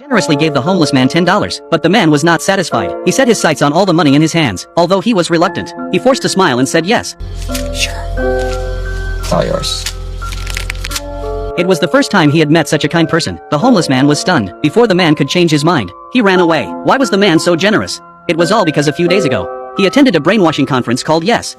Generously gave the homeless man $10, but the man was not satisfied. He set his sights on all the money in his hands. Although he was reluctant, he forced a smile and said yes. Sure. It's all yours. It was the first time he had met such a kind person. The homeless man was stunned. Before the man could change his mind, he ran away. Why was the man so generous? It was all because a few days ago, he attended a brainwashing conference called Yes.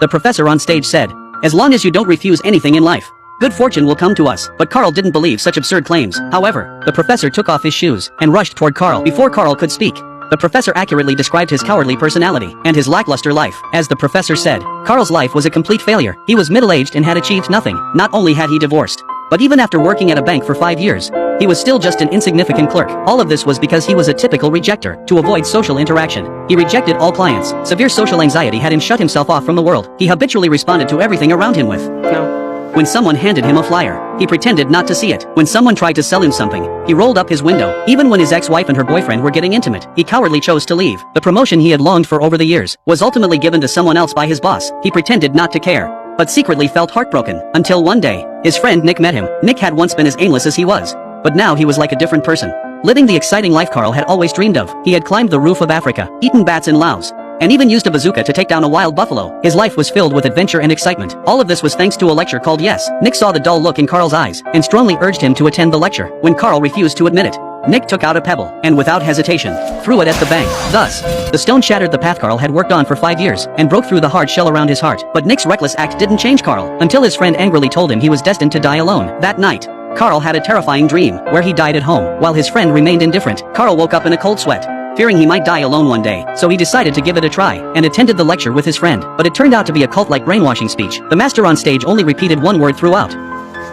The professor on stage said, "As long as you don't refuse anything in life, good fortune will come to us." But Carl didn't believe such absurd claims. However, the professor took off his shoes and rushed toward Carl. Before Carl could speak, the professor accurately described his cowardly personality and his lackluster life. As the professor said, Carl's life was a complete failure. He was middle-aged and had achieved nothing. Not only had he divorced, but even after working at a bank for 5 years, he was still just an insignificant clerk. All of this was because he was a typical rejecter. To avoid social interaction, he rejected all clients. Severe social anxiety had him shut himself off from the world. He habitually responded to everything around him with no. When someone handed him a flyer, he pretended not to see it. When someone tried to sell him something, he rolled up his window. Even when his ex-wife and her boyfriend were getting intimate, he cowardly chose to leave. The promotion he had longed for over the years was ultimately given to someone else by his boss. He pretended not to care, but secretly felt heartbroken. Until one day, his friend Nick met him. Nick had once been as aimless as he was, but now he was like a different person, living the exciting life Carl had always dreamed of. He had climbed the roof of Africa, eaten bats in Laos, and even used a bazooka to take down a wild buffalo. His life was filled with adventure and excitement. All of this was thanks to a lecture called Yes. Nick saw the dull look in Carl's eyes and strongly urged him to attend the lecture. When Carl refused to admit it, Nick took out a pebble and without hesitation, threw it at the bank. Thus, the stone shattered the path Carl had worked on for 5 years and broke through the hard shell around his heart. But Nick's reckless act didn't change Carl until his friend angrily told him he was destined to die alone. That night, Carl had a terrifying dream where he died at home while his friend remained indifferent. Carl woke up in a cold sweat, fearing he might die alone one day, so he decided to give it a try and attended the lecture with his friend. But it turned out to be a cult-like brainwashing speech. The master on stage only repeated one word throughout.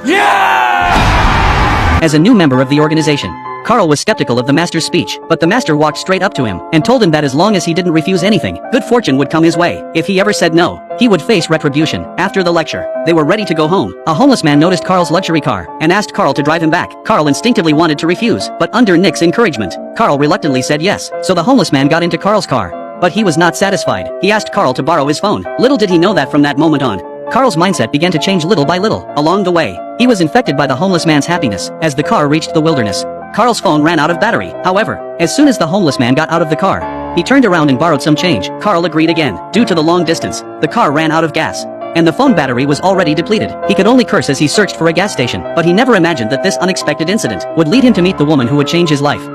Yeah! As a new member of the organization, Carl was skeptical of the master's speech, but the master walked straight up to him and told him that as long as he didn't refuse anything, good fortune would come his way. If he ever said no, he would face retribution. After the lecture, they were ready to go home. A homeless man noticed Carl's luxury car and asked Carl to drive him back. Carl instinctively wanted to refuse, but under Nick's encouragement, Carl reluctantly said yes. So the homeless man got into Carl's car, but he was not satisfied. He asked Carl to borrow his phone. Little did he know that from that moment on, Carl's mindset began to change little by little. Along the way, he was infected by the homeless man's happiness. As the car reached the wilderness, Carl's phone ran out of battery. However, as soon as the homeless man got out of the car, he turned around and borrowed some change. Carl agreed again. Due to the long distance, the car ran out of gas, and the phone battery was already depleted. He could only curse as he searched for a gas station, but he never imagined that this unexpected incident would lead him to meet the woman who would change his life.